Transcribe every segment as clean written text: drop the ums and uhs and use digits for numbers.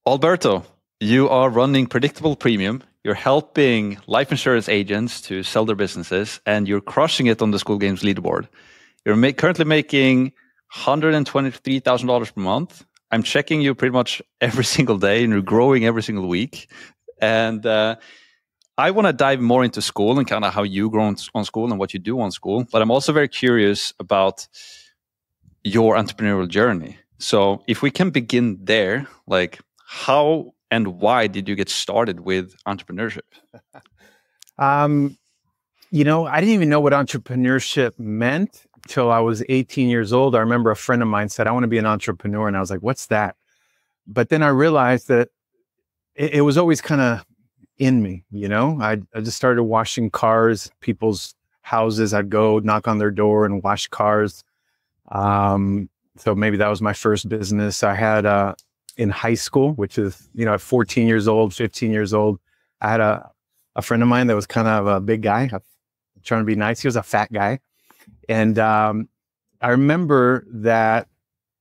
Alberto, you are running Predictable Premium. You're helping life insurance agents to sell their businesses, and you're crushing it on the School Games leaderboard. You're currently making $123,000 per month. I'm checking you pretty much every single day, and you're growing every single week. And I want to dive more into Skool and kind of how you grow on Skool and what you do on Skool. But I'm also very curious about your entrepreneurial journey. So if we can begin there, like, how and why did you get started with entrepreneurship? I didn't even know what entrepreneurship meant till I was 18 years old. I remember a friend of mine said, I want to be an entrepreneur. And I was like, what's that? But then I realized that it was always kind of in me, I just started washing cars, people's houses. I'd go knock on their door and wash cars. So maybe that was my first business. I had in high school, which is, at 14 years old, 15 years old, I had a friend of mine that was kind of a big guy, trying to be nice. He was a fat guy. And I remember that,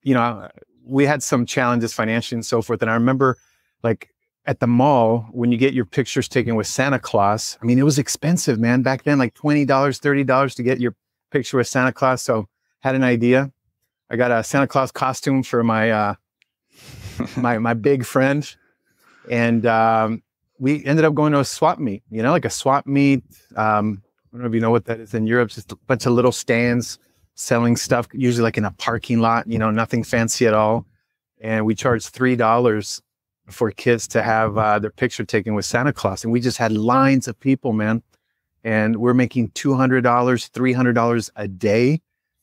we had some challenges financially and so forth. And I remember, like, at the mall, when you get your pictures taken with Santa Claus, I mean, it was expensive, man. Back then, like $20, $30 to get your picture with Santa Claus. So had an idea. I got a Santa Claus costume for my my big friend, and we ended up going to a swap meet. Like a swap meet. I don't know if you know what that is in Europe. Just a bunch of little stands selling stuff, usually like in a parking lot. Nothing fancy at all. And we charged $3 for kids to have their picture taken with Santa Claus, and we just had lines of people, man. And we're making $200, $300 a day.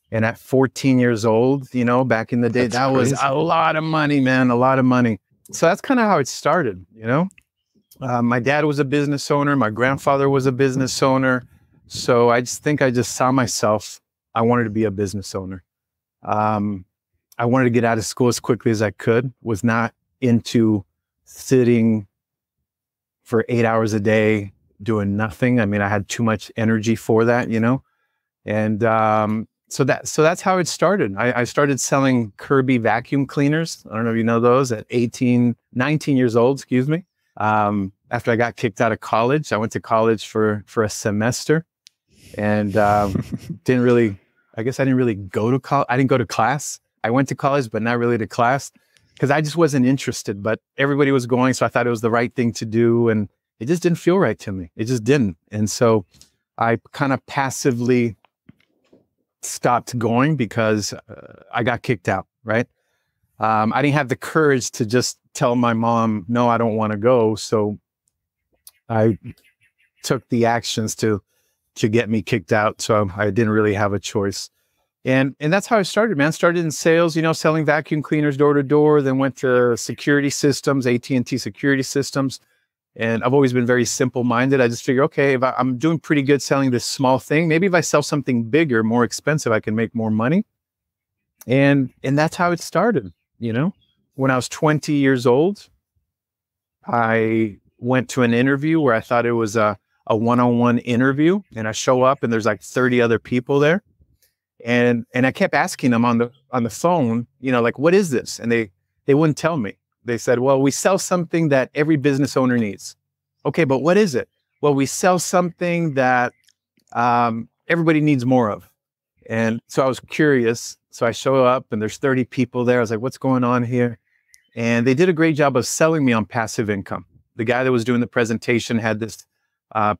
And at 14 years old, back in the day, that was a lot of money, man, a lot of money. So that's kind of how it started, My dad was a business owner. My grandfather was a business owner. So I just saw myself, I wanted to be a business owner. I wanted to get out of school as quickly as I could, was not into sitting for 8 hours a day doing nothing. I mean, I had too much energy for that, and so that's how it started. I started selling Kirby vacuum cleaners. I don't know if you know those, at 19 years old, excuse me. After I got kicked out of college, I went to college for a semester, and I didn't really go to college. I didn't go to class. I went to college, but not really to class, because I just wasn't interested, but everybody was going. So I thought it was the right thing to do. And it just didn't feel right to me. It just didn't. And so I kind of passively stopped going because I got kicked out, right? I didn't have the courage to just tell my mom, no, I don't want to go. So I took the actions to get me kicked out. So I didn't really have a choice. And that's how I started, man. Started in sales, selling vacuum cleaners door to door, then went to security systems, AT&T security systems. And I've always been very simple-minded. I just figure, okay, if I'm doing pretty good selling this small thing, maybe if I sell something bigger, more expensive, I can make more money. And that's how it started, When I was 20 years old, I went to an interview where I thought it was a one-on-one interview, and I show up and there's like 30 other people there. And I kept asking them on the phone, like, what is this? And they wouldn't tell me. They said, well, we sell something that every business owner needs. Okay, but what is it? Well, we sell something that everybody needs more of. And so I was curious. So I show up and there's 30 people there. I was like, what's going on here? And they did a great job of selling me on passive income. The guy that was doing the presentation had this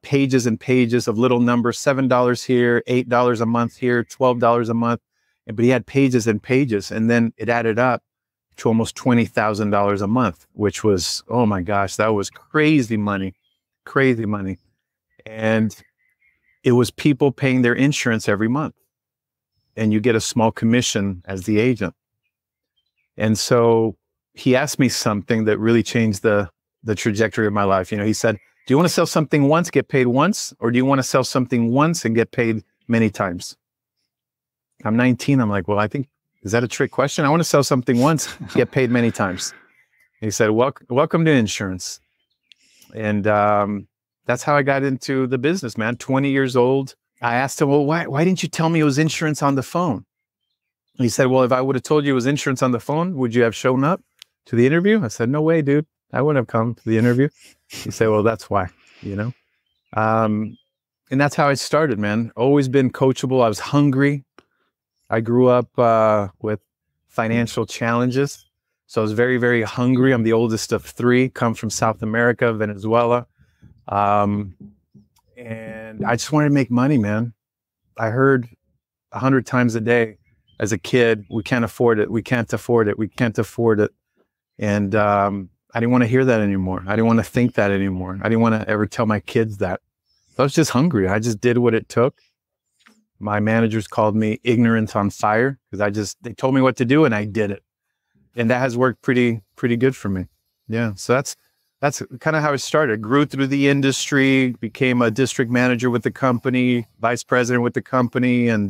pages and pages of little numbers, $7 here, $8 a month here, $12 a month. But he had pages and pages, and then it added up to almost $20,000 a month, which was, oh my gosh, that was crazy money. And it was people paying their insurance every month, and you get a small commission as the agent. And so he asked me something that really changed the trajectory of my life. He said, do you want to sell something once, get paid once, or do you want to sell something once and get paid many times? I'm 19. I'm like, well, I think, is that a trick question? I want to sell something once, get paid many times. He said, welcome to insurance. And that's how I got into the business, man. 20 years old. I asked him, well, why didn't you tell me it was insurance on the phone? He said, well, if I would have told you it was insurance on the phone, would you have shown up to the interview? I said, no way, dude. I wouldn't have come to the interview. He said, well, that's why, you know? And that's how I started, man. Always been coachable. I was hungry. I grew up with financial challenges. So I was very, very hungry. I'm the oldest of three, come from South America, Venezuela. And I just wanted to make money, man. I heard 100 times a day as a kid, we can't afford it. We can't afford it. We can't afford it. And I didn't want to hear that anymore. I didn't want to think that anymore. I didn't want to ever tell my kids that. So I was just hungry. I just did what it took. My managers called me ignorant on fire because they told me what to do and I did it. And that has worked pretty good for me. Yeah. So that's kind of how it started. Grew through the industry, became a district manager with the company, vice president with the company, and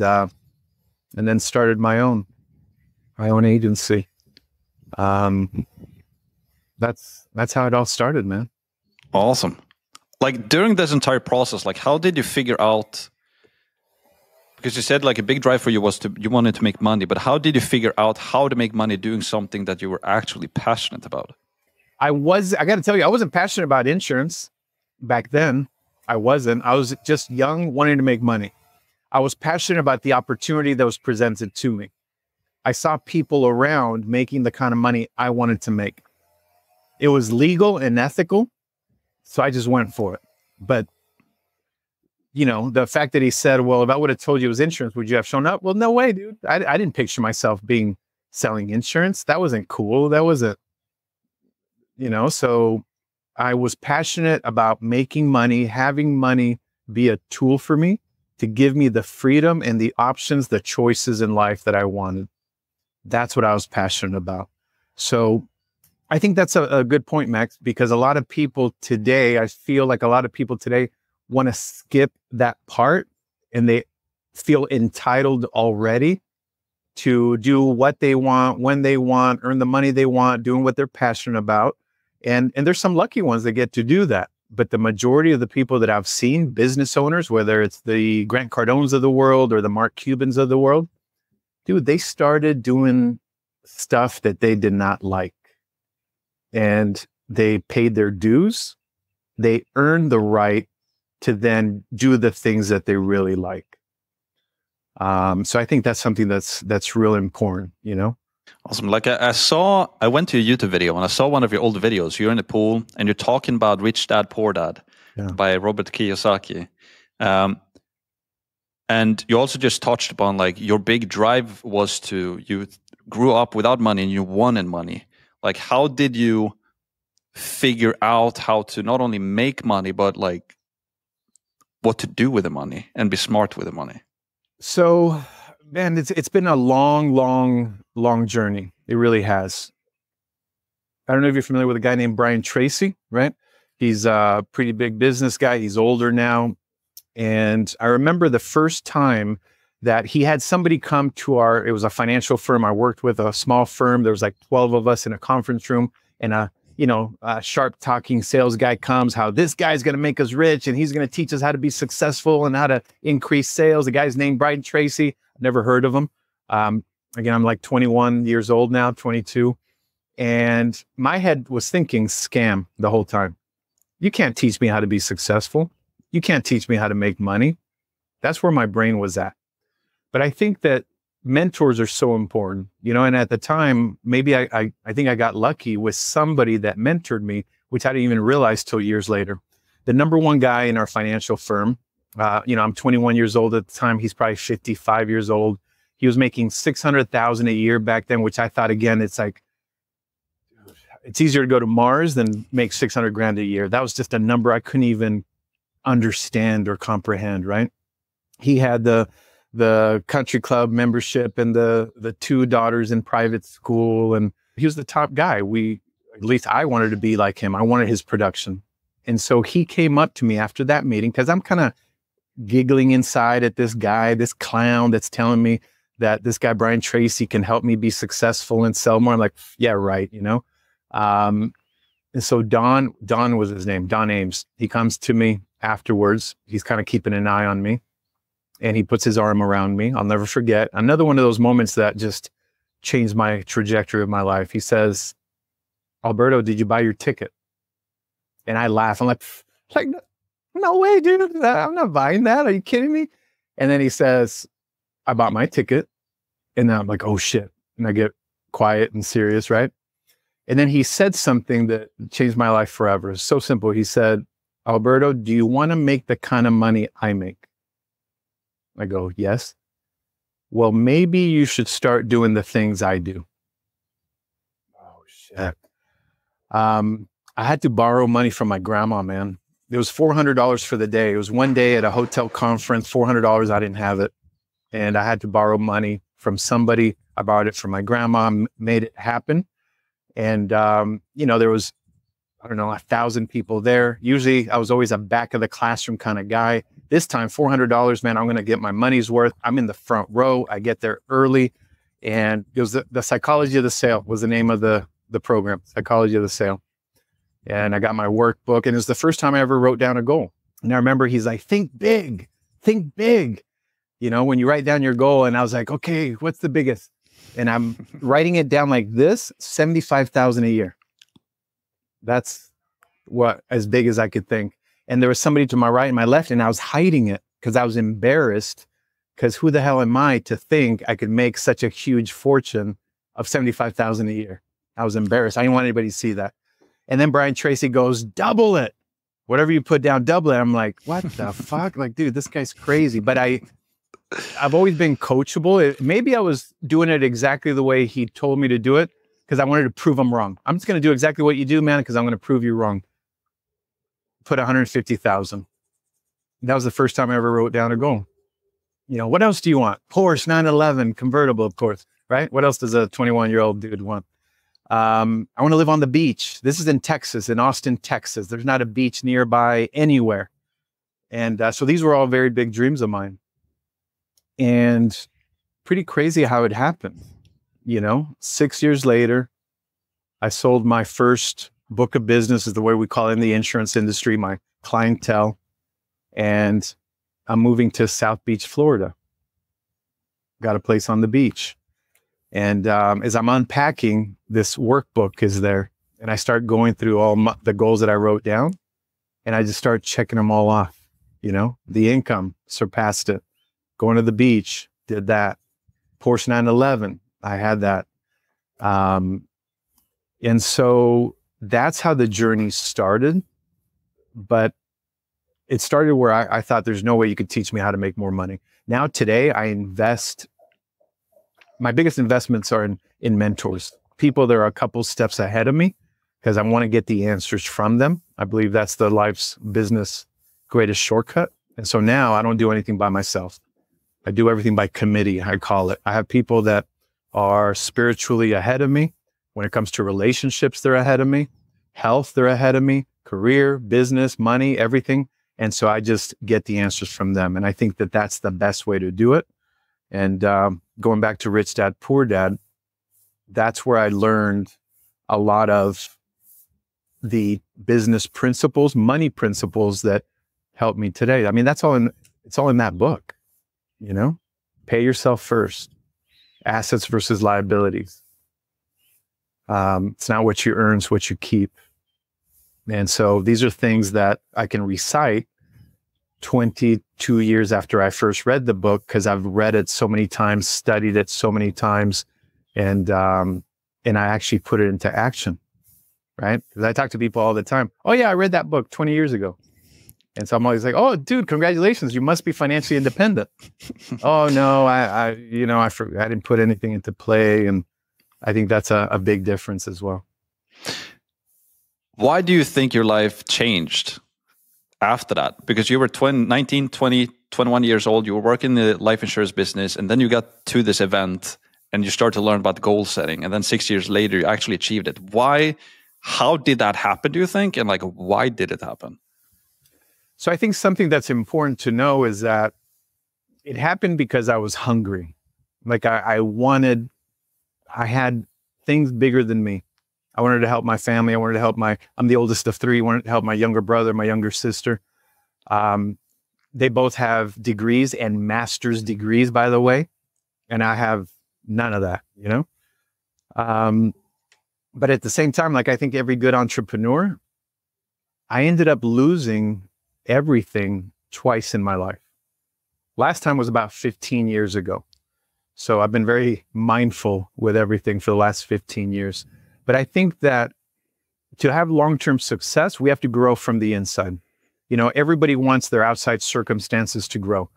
then started my own agency. That's how it all started, man. Awesome. Like during this entire process, like how did you figure out, because you said like a big drive for you was you wanted to make money, but how did you figure out how to make money doing something that you were actually passionate about? I got to tell you, I wasn't passionate about insurance back then. I wasn't. I was just young, wanting to make money. I was passionate about the opportunity that was presented to me. I saw people around making the kind of money I wanted to make. It was legal and ethical, so I just went for it. But, you know, the fact that he said, well, if I would have told you it was insurance, would you have shown up? Well, no way, dude. I didn't picture myself selling insurance. That wasn't cool. That wasn't, you know, so I was passionate about making money, having money be a tool for me to give me the freedom and the options, the choices in life that I wanted. That's what I was passionate about. So I think that's a good point, Max, because a lot of people today, I feel like a lot of people today want to skip that part and they feel entitled already to do what they want, when they want, earn the money they want, doing what they're passionate about. And there's some lucky ones that get to do that. But the majority of the people that I've seen, business owners, whether it's the Grant Cardones of the world or the Mark Cubans of the world, dude, they started doing stuff that they did not like. And they paid their dues. They earned the right to then do the things that they really like. So I think that's something that's really important, you know? Awesome. Like I went to a YouTube video and I saw one of your old videos. You're in the pool and you're talking about Rich Dad, Poor Dad by Robert Kiyosaki. And you also just touched upon like your big drive was you grew up without money and you wanted money. Like how did you figure out how to not only make money, but like what to do with the money and be smart with the money? So, man, it's been a long journey. It really has. I don't know if you're familiar with a guy named Brian Tracy, right? He's a pretty big business guy. He's older now. And I remember the first time that he had somebody come to it was a financial firm. I worked with a small firm. There was like 12 of us in a conference room, and a sharp talking sales guy comes, how this guy's going to make us rich and he's going to teach us how to be successful and how to increase sales. The guy's named Brian Tracy. Never heard of him. Again, I'm like 21 years old now, 22. And my head was thinking scam the whole time. You can't teach me how to be successful. You can't teach me how to make money. That's where my brain was at. But I think that mentors are so important, you know, and at the time, maybe I think I got lucky with somebody that mentored me, which I didn't even realize till years later. The number one guy in our financial firm, I'm 21 years old at the time. He's probably 55 years old. He was making $600,000 a year back then, which I thought, again, it's like, it's easier to go to Mars than make 600 grand a year. That was just a number I couldn't even understand or comprehend, right? He had the country club membership and the two daughters in private school. And he was the top guy. At least I wanted to be like him. I wanted his production. And so he came up to me after that meeting, because I'm kind of giggling inside at this guy, this clown that's telling me that this guy, Brian Tracy, can help me be successful and sell more. I'm like, yeah, right. You know? And so Don was his name, Don Ames. He comes to me afterwards. He's kind of keeping an eye on me. And he puts his arm around me. I'll never forget. Another one of those moments that just changed my trajectory of my life. He says, Alberto, did you buy your ticket? And I laugh. I'm like, no way, dude. I'm not buying that. Are you kidding me? And then he says, I bought my ticket. And then I'm like, oh shit. And I get quiet and serious, right? And then he said something that changed my life forever. It's so simple. He said, Alberto, do you want to make the kind of money I make? I go, yes. Well, maybe you should start doing the things I do. Oh shit. I had to borrow money from my grandma, man. It was $400 for the day. It was one day at a hotel conference, $400. I didn't have it. And I had to borrow money from somebody. I borrowed it from my grandma, made it happen. And, there was, 1,000 people there. Usually I was always a back of the classroom kind of guy. This time, $400, man, I'm going to get my money's worth. I'm in the front row. I get there early. And it was the Psychology of the Sale was the name of the program, Psychology of the Sale. And I got my workbook, and it was the first time I ever wrote down a goal. And I remember he's like, think big, when you write down your goal. And I was like, okay, what's the biggest? And I'm writing it down like this, 75,000 a year. That's what as big as I could think. And there was somebody to my right and my left, and I was hiding it because I was embarrassed, because who the hell am I to think I could make such a huge fortune of 75,000 a year? I was embarrassed. I didn't want anybody to see that. And then Brian Tracy goes, double it. Whatever you put down, double it. I'm like, what the fuck? Like, dude, this guy's crazy. But I've always been coachable. Maybe I was doing it exactly the way he told me to do it because I wanted to prove him wrong. I'm just going to do exactly what you do, man, because I'm going to prove you wrong. Put 150,000. That was the first time I ever wrote down a goal. What else do you want? Porsche 911 convertible, of course, right? What else does a 21-year-old dude want? I want to live on the beach. This is in Texas, in Austin, Texas. There's not a beach nearby anywhere. And so these were all very big dreams of mine. And pretty crazy how it happened. 6 years later, I sold my first book of business, is the way we call it in the insurance industry, my clientele. And I'm moving to South Beach, Florida. Got a place on the beach. And as I'm unpacking, this workbook is there. And I start going through all the goals that I wrote down. And I just start checking them all off. The income, surpassed it. Going to the beach, did that. Porsche 911, I had that. And so that's how the journey started. But it started where I thought there's no way you could teach me how to make more money. Now today I invest. My biggest investments are in mentors, people that are a couple steps ahead of me, because I want to get the answers from them. I believe that's the life's business greatest shortcut. And so now I don't do anything by myself. I do everything by committee, I call it. I have people that are spiritually ahead of me. When it comes to relationships, they're ahead of me. Health, they're ahead of me. Career, business, money, everything. And so I just get the answers from them. And I think that that's the best way to do it. And going back to Rich Dad, Poor Dad, that's where I learned a lot of the business principles, money principles that helped me today. I mean, it's all in that book, Pay yourself first, assets versus liabilities. It's not what you earn, it's what you keep. And so these are things that I can recite 22 years after I first read the book, because I've read it so many times, studied it so many times, and I actually put it into action, right? Because I talk to people all the time. Oh yeah, I read that book 20 years ago. And so I'm always like, oh dude, congratulations, you must be financially independent. Oh no, I forgot, I didn't put anything into play. And I think that's a big difference as well. Why do you think your life changed after that? Because you were 19, 20, 21 years old, you were working in the life insurance business, and then you got to this event and you started to learn about goal setting. And then 6 years later, you actually achieved it. Why? How did that happen, do you think? And why did it happen? So I think something that's important to know is that it happened because I was hungry. I had things bigger than me. I wanted to help my family. I wanted to help I'm the oldest of three. I wanted to help my younger brother, my younger sister. They both have degrees and master's degrees, by the way. And I have none of that, But at the same time, like I think every good entrepreneur, I ended up losing everything twice in my life. Last time was about 15 years ago. So I've been very mindful with everything for the last 15 years. But I think that to have long-term success, we have to grow from the inside. You know, everybody wants their outside circumstances to grow.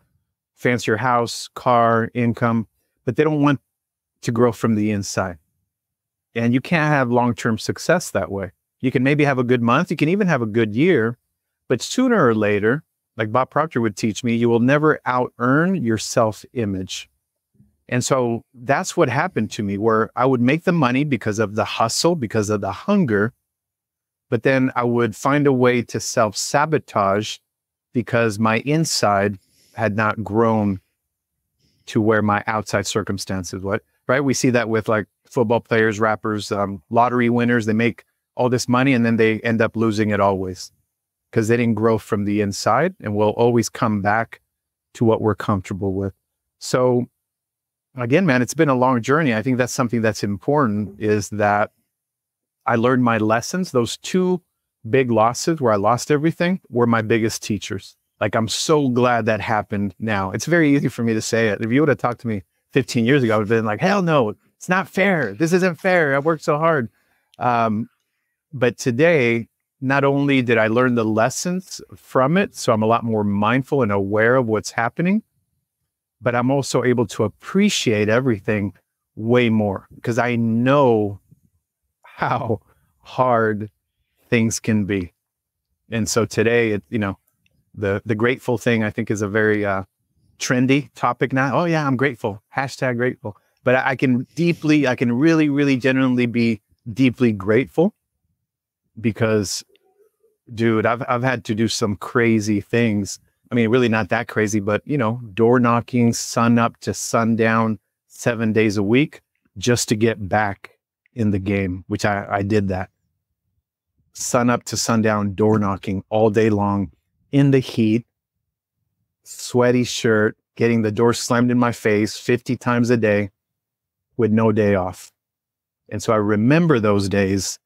Fancier house, car, income, but they don't want to grow from the inside. And you can't have long-term success that way. You can maybe have a good month. You can even have a good year, but sooner or later, like Bob Proctor would teach me, you will never out-earn your self-image. And so that's what happened to me, where I would make the money because of the hustle, because of the hunger, but then I would find a way to self-sabotage because my inside had not grown to where my outside circumstances would, right? We see that with like football players, rappers, lottery winners. They make all this money and then they end up losing it always because they didn't grow from the inside, and we'll always come back to what we're comfortable with. So again, man, it's been a long journey. I think that's something that's important, is that I learned my lessons. Those two big losses where I lost everything were my biggest teachers. Like, I'm so glad that happened now. It's very easy for me to say it. If you would have talked to me 15 years ago, I would have been like, hell no, it's not fair. This isn't fair. I worked so hard. But today, not only did I learn the lessons from it, so I'm a lot more mindful and aware of what's happening, but I'm also able to appreciate everything way more because I know how hard things can be. And so today, you know, the grateful thing, I think, is a very trendy topic now. Oh yeah, I'm grateful. Hashtag grateful. But I can really, really genuinely be deeply grateful because, dude, I've had to do some crazy things. I mean, really not that crazy, but, you know, door knocking, sun up to sundown, 7 days a week, just to get back in the game, which I did that. Sun up to sundown, door knocking all day long in the heat, sweaty shirt, getting the door slammed in my face 50 times a day with no day off. And so I remember those days,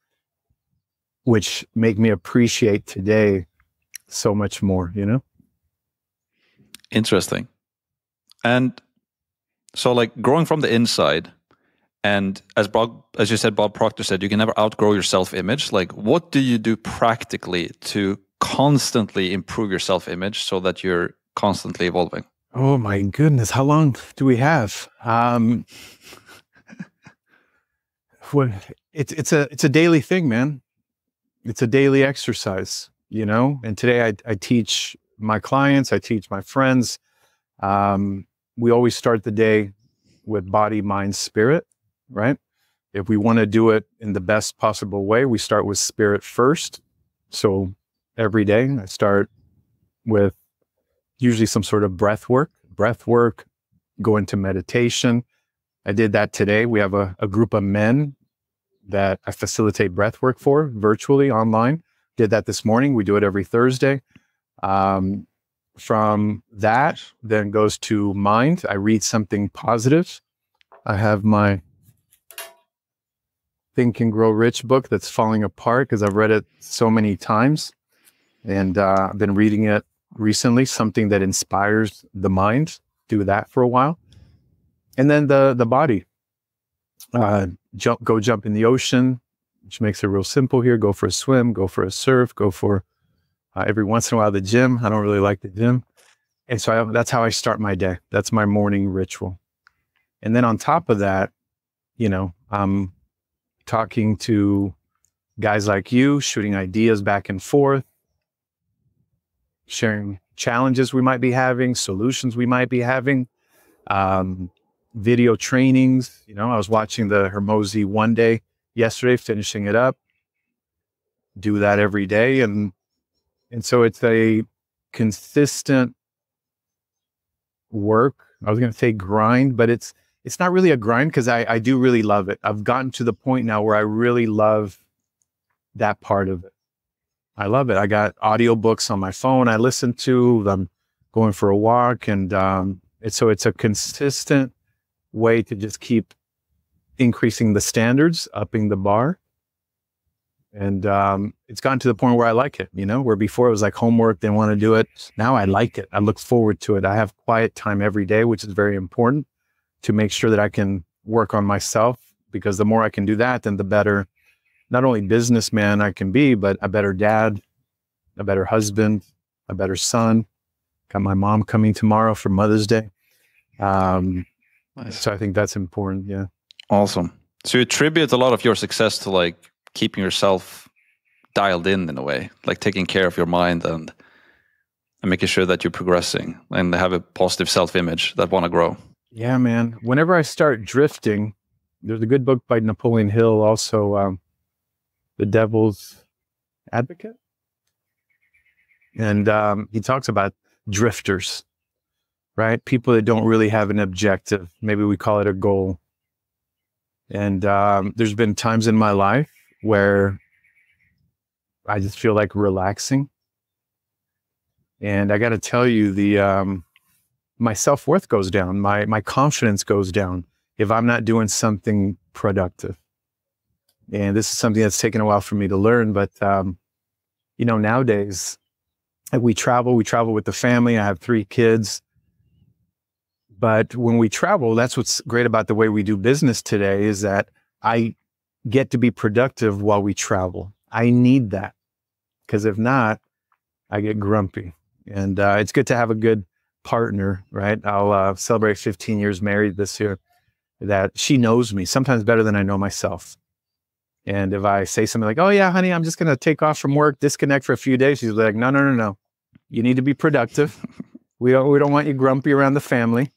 which make me appreciate today so much more, you know? Interesting. And so, like, growing from the inside, and as you said, Bob Proctor said, you can never outgrow your self-image. Like, what do you do practically to constantly improve your self-image so that you're constantly evolving? Oh my goodness, how long do we have? It's a daily thing, man. It's a daily exercise, you know? And today I teach my clients, I teach my friends. We always start the day with body, mind, spirit, right? If we want to do it in the best possible way, we start with spirit first. So every day I start with usually some sort of breath work, go into meditation. I did that today. We have a group of men that I facilitate breath work for virtually online. Did that this morning. We do it every Thursday. From that, then goes to mind. I read something positive. I have my Think and Grow Rich book that's falling apart because I've read it so many times. And I've been reading it recently, something that inspires the mind. Do that for a while. And then the body. Go jump in the ocean, which makes it real simple here. Go for a swim, go for a surf, go for every once in a while the gym. I don't really like the gym. And so that's how I start my day. That's my morning ritual. And then on top of that, you know, I'm talking to guys like you, shooting ideas back and forth, sharing challenges we might be having, solutions we might be having, video trainings. You know, I was watching the Hermosi one day yesterday, finishing it up. Do that every day. And so it's a consistent work. I was going to say grind, but it's not really a grind because I do really love it. I've gotten to the point now where I really love that part of it. I love it. I got audiobooks on my phone I listen to. I'm going for a walk. And it's a consistent way to just keep increasing the standards, upping the bar. And it's gotten to the point where I like it, you know, where before it was like homework, didn't want to do it. Now I like it. I look forward to it. I have quiet time every day, which is very important to make sure that I can work on myself, because the more I can do that, then the better, not only businessman I can be, but a better dad, a better husband, a better son. Got my mom coming tomorrow for Mother's Day. Nice. So I think that's important. Yeah. Awesome. So you attribute a lot of your success to like keeping yourself dialed in a way, like taking care of your mind and making sure that you're progressing and have a positive self-image that want to grow. Yeah, man. Whenever I start drifting, there's a good book by Napoleon Hill, also The Devil's Advocate. And he talks about drifters, right? People that don't really have an objective. Maybe we call it a goal. And there's been times in my life where I just feel like relaxing. And I got to tell you, my self-worth goes down. My confidence goes down if I'm not doing something productive. And this is something that's taken a while for me to learn. But, you know, nowadays we travel with the family. I have 3 kids. But when we travel, that's what's great about the way we do business today, is that I get to be productive while we travel. I need that, because if not, I get grumpy. And it's good to have a good partner, right? I'll celebrate 15 years married this year, that she knows me sometimes better than I know myself. And if I say something like, oh yeah, honey, I'm just going to take off from work, disconnect for a few days, she's like, no. You need to be productive. We don't want you grumpy around the family.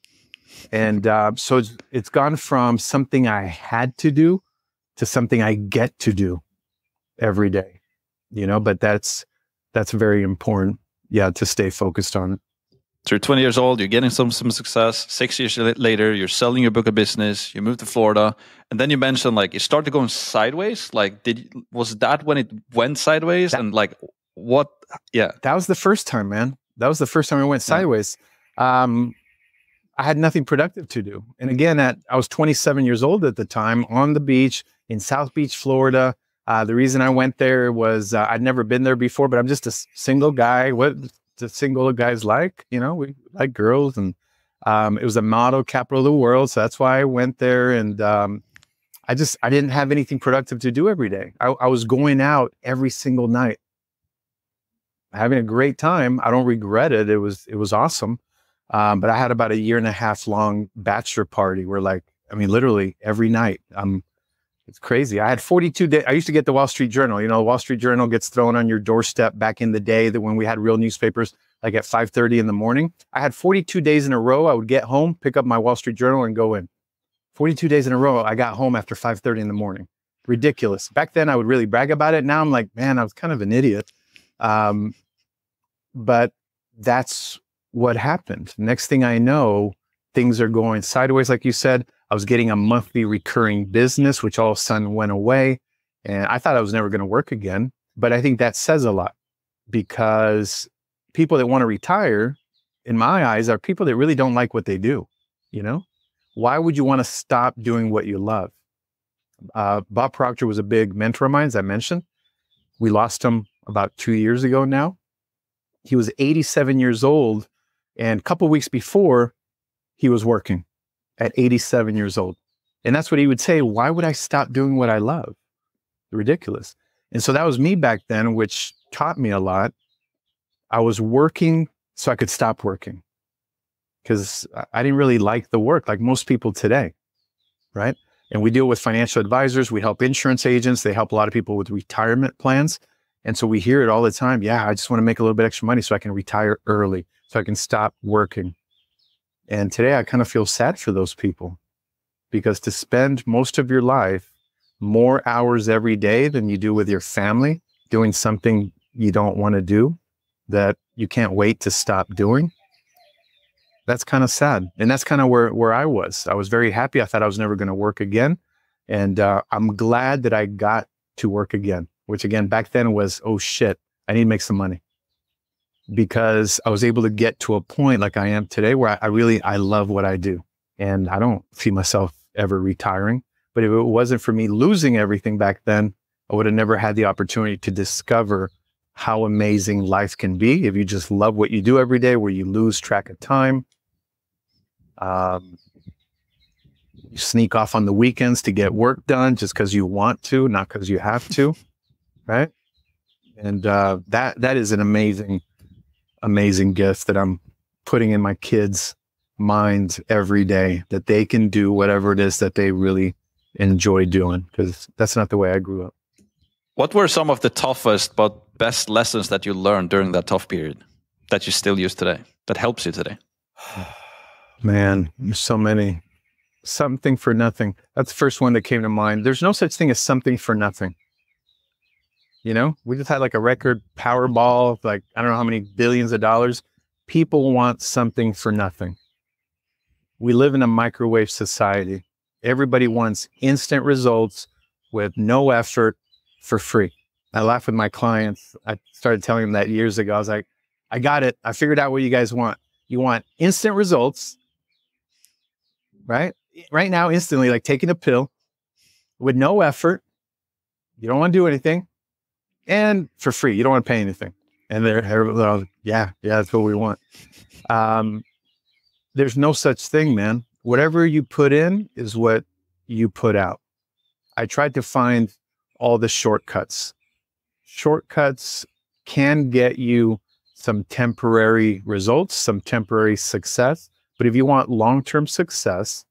And so it's gone from something I had to do to something I get to do every day, you know, but that's very important. Yeah. To stay focused on it. So you're 20 years old, you're getting some success. 6 years later, you're selling your book of business, you moved to Florida. And then you mentioned like it started going sideways. Like, was that when it went sideways? And like, what? Yeah. That was the first time, man. That was the first time it went sideways. I had nothing productive to do. And again, I was 27 years old at the time, on the beach in South Beach, Florida. The reason I went there was I'd never been there before, but I'm just a single guy. What the single guys like, you know, we like girls, and it was a model capital of the world. So that's why I went there. And I didn't have anything productive to do every day. I was going out every single night, having a great time. I don't regret it. It was awesome. But I had about 1.5 year long bachelor party where, like, I mean, literally every night. It's crazy. I had 42 days. I used to get the Wall Street Journal. You know, the Wall Street Journal gets thrown on your doorstep back in the day, that when we had real newspapers, like at 5:30 in the morning. I had 42 days in a row. I would get home, pick up my Wall Street Journal and go in. 42 days in a row. I got home after 5:30 in the morning. Ridiculous. Back then I would really brag about it. Now I'm like, man, I was kind of an idiot. But that's what happened. Next thing I know, things are going sideways. Like you said, I was getting a monthly recurring business, which all of a sudden went away. And I thought I was never going to work again. But I think that says a lot, because people that want to retire, in my eyes, are people that really don't like what they do. You know, why would you want to stop doing what you love? Bob Proctor was a big mentor of mine, as I mentioned. We lost him about 2 years ago now. He was 87 years old. And a couple of weeks before, he was working at 87 years old. And that's what he would say. Why would I stop doing what I love? Ridiculous. And so that was me back then, which taught me a lot. I was working so I could stop working, because I didn't really like the work like most people today, right? And we deal with financial advisors. We help insurance agents. They help a lot of people with retirement plans. And so we hear it all the time. Yeah, I just want to make a little bit extra money so I can retire early, so I can stop working. And today I kind of feel sad for those people, because to spend most of your life, more hours every day than you do with your family, doing something you don't want to do, that you can't wait to stop doing, that's kind of sad. And that's kind of where I was. I was very happy. I thought I was never going to work again. And I'm glad that I got to work again, which again, back then was, oh shit, I need to make some money. Because I was able to get to a point like I am today where I love what I do. And I don't see myself ever retiring. But if it wasn't for me losing everything back then, I would have never had the opportunity to discover how amazing life can be if you just love what you do every day, where you lose track of time. You sneak off on the weekends to get work done just because you want to, not because you have to, right? And that is an amazing, amazing gift that I'm putting in my kids' minds every day, that they can do whatever it is that they really enjoy doing, because that's not the way I grew up. What were some of the toughest but best lessons that you learned during that tough period that you still use today, that helps you today? Man, there's so many. Something for nothing. That's the first one that came to mind. There's no such thing as something for nothing. You know, we just had like a record Powerball, like I don't know how many billions of dollars. People want something for nothing. We live in a microwave society. Everybody wants instant results with no effort for free. I laugh with my clients. I started telling them that years ago. I was like, I got it. I figured out what you guys want. You want instant results, right? Right now, instantly, like taking a pill with no effort. You don't want to do anything, and for free. You don't want to pay anything. And they're yeah, that's what we want. There's no such thing, man. Whatever you put in is what you put out. I tried to find all the shortcuts. Shortcuts can get you some temporary results, some temporary success. But if you want long-term success,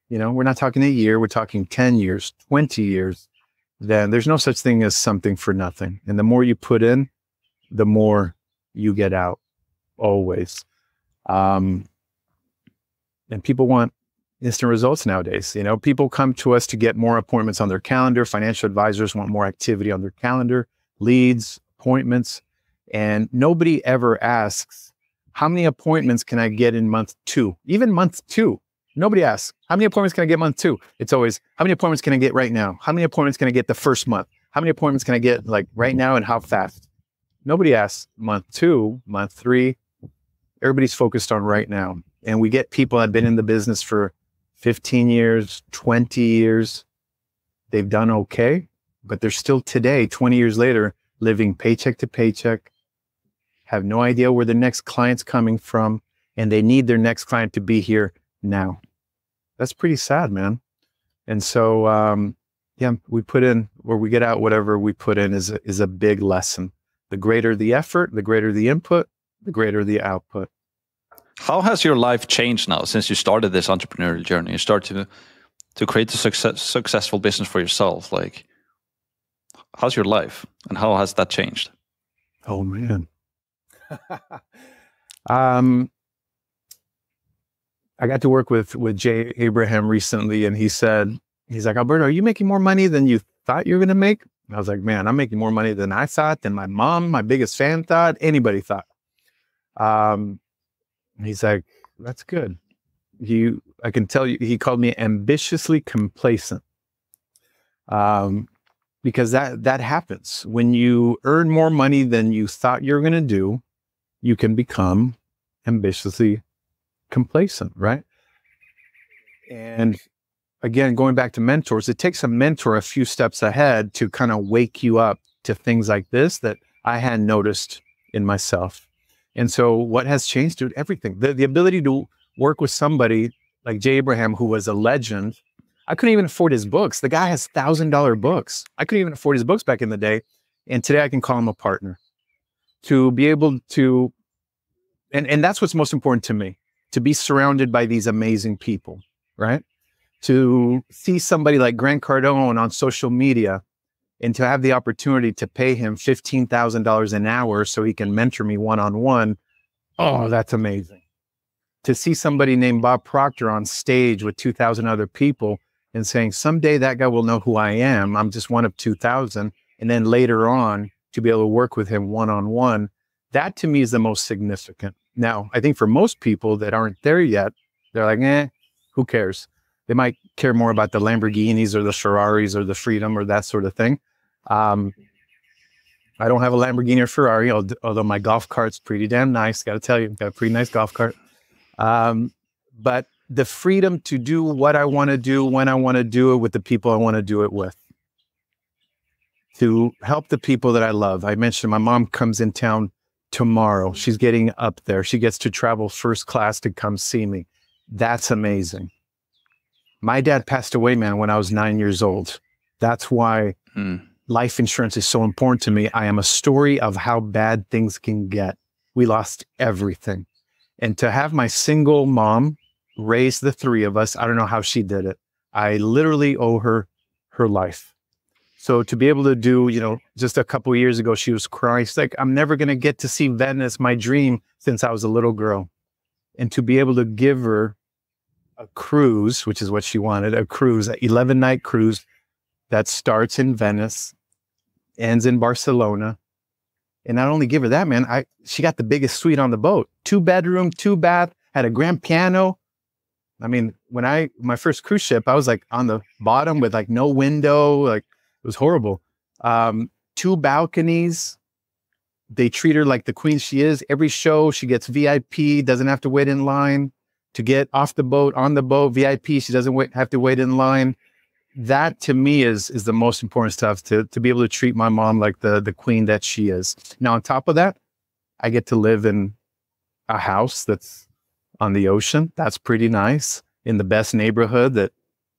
you know, we're not talking a year, we're talking 10 years, 20 years, then there's no such thing as something for nothing. And the more you put in, the more you get out, always. And people want instant results nowadays. You know, people come to us to get more appointments on their calendar. Financial advisors want more activity on their calendar, leads, appointments. And nobody ever asks, how many appointments can I get in month 2? Even month 2. Nobody asks, how many appointments can I get month 2? It's always, how many appointments can I get right now? How many appointments can I get the first month? How many appointments can I get like right now and how fast? Nobody asks month 2, month 3. Everybody's focused on right now. And we get people that have been in the business for 15 years, 20 years. They've done okay, but they're still today, 20 years later, living paycheck to paycheck, have no idea where the next client's coming from, and they need their next client to be here now. That's pretty sad, man. And so, yeah, we put in, or we get out whatever we put in is a big lesson. The greater the effort, the greater the input, the greater the output. How has your life changed now since you started this entrepreneurial journey? You start to create a successful business for yourself. Like, how's your life and how has that changed? Oh, man. I got to work with Jay Abraham recently, and he's like, Alberto, are you making more money than you thought you were going to make? I was like, man, I'm making more money than I thought, than my mom, my biggest fan thought, anybody thought. He's like, that's good. I can tell you, he called me ambitiously complacent. Because that happens. When you earn more money than you thought you're going to do, you can become ambitiously complacent, right? And again, going back to mentors, it takes a mentor a few steps ahead to kind of wake you up to things like this that I hadn't noticed in myself. And so what has changed? Dude, everything. The ability to work with somebody like Jay Abraham, who was a legend. I couldn't even afford his books. The guy has $1,000 books. I couldn't even afford his books back in the day. And today I can call him a partner. To be able to, and that's what's most important to me, to be surrounded by these amazing people, right? To see somebody like Grant Cardone on social media and to have the opportunity to pay him $15,000 an hour so he can mentor me one-on-one. Oh, that's amazing. To see somebody named Bob Proctor on stage with 2,000 other people and saying, someday that guy will know who I am. I'm just one of 2,000. And then later on, to be able to work with him one-on-one, that to me is the most significant. Now, I think for most people that aren't there yet, they're like, who cares? They might care more about the Lamborghinis or the Ferraris or the freedom or that sort of thing. I don't have a Lamborghini or Ferrari, although my golf cart's pretty damn nice. Got to tell you, got a pretty nice golf cart. But the freedom to do what I want to do, when I want to do it, with the people I want to do it with. to help the people that I love. I mentioned my mom comes in town tomorrow. She's getting up there. She gets to travel first class to come see me. That's amazing. My dad passed away, man, when I was 9 years old. That's why life insurance is so important to me. I am a story of how bad things can get. We lost everything. And to have my single mom raise the three of us, I don't know how she did it. I literally owe her her life. So to be able to do, you know, just a couple of years ago, she was crying. She's like, I'm never going to get to see Venice, my dream, since I was a little girl. And to be able to give her a cruise, which is what she wanted, a cruise, an 11-night cruise that starts in Venice, ends in Barcelona. And not only give her that, man, she got the biggest suite on the boat. 2-bedroom, 2-bath, had a grand piano. I mean, my first cruise ship, I was like on the bottom with like no window, like it was horrible. 2 balconies. They treat her like the queen she is. Every show, she gets VIP, doesn't have to wait in line to get off the boat, on the boat, VIP. She doesn't have to wait in line. That to me is the most important stuff, to be able to treat my mom like the queen that she is. Now, on top of that, I get to live in a house that's on the ocean. That's pretty nice, in the best neighborhood,